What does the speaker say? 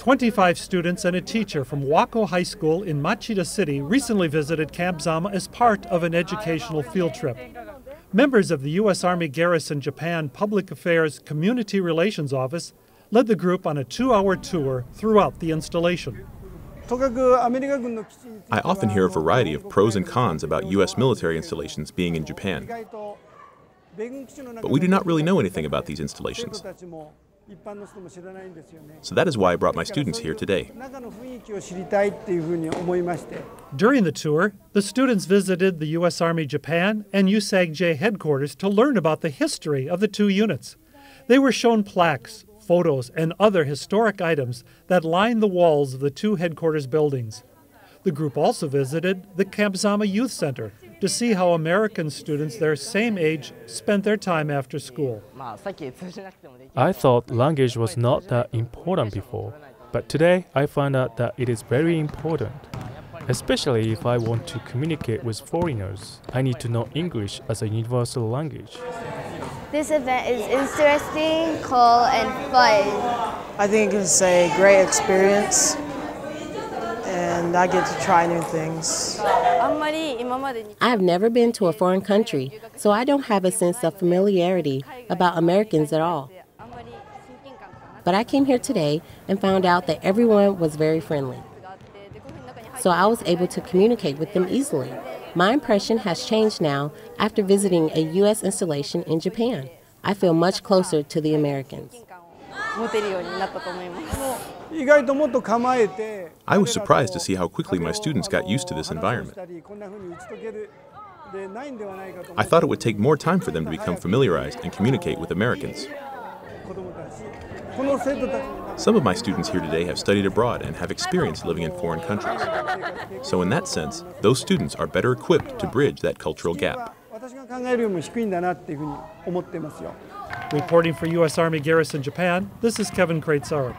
25 students and a teacher from Wako High School in Machida City recently visited Camp Zama as part of an educational field trip. Members of the U.S. Army Garrison Japan Public Affairs Community Relations Office led the group on a 2-hour tour throughout the installation. I often hear a variety of pros and cons about U.S. military installations being in Japan. But we do not really know anything about these installations. So that is why I brought my students here today. During the tour, the students visited the U.S. Army Japan and USAG-J headquarters to learn about the history of the two units. They were shown plaques, photos, and other historic items that line the walls of the two headquarters buildings. The group also visited the Camp Zama Youth Center to see how American students their same age spent their time after school. I thought language was not that important before, but today I found out that it is very important. Especially if I want to communicate with foreigners, I need to know English as a universal language. This event is interesting, cool, and fun. I think it's a great experience, and I get to try new things. I have never been to a foreign country, so I don't have a sense of familiarity about Americans at all. But I came here today and found out that everyone was very friendly. So I was able to communicate with them easily. My impression has changed now after visiting a U.S. installation in Japan. I feel much closer to the Americans. I was surprised to see how quickly my students got used to this environment. I thought it would take more time for them to become familiarized and communicate with Americans. Some of my students here today have studied abroad and have experience living in foreign countries. So in that sense, those students are better equipped to bridge that cultural gap. Reporting for U.S. Army Garrison Japan, this is Kevin Kraitzarek.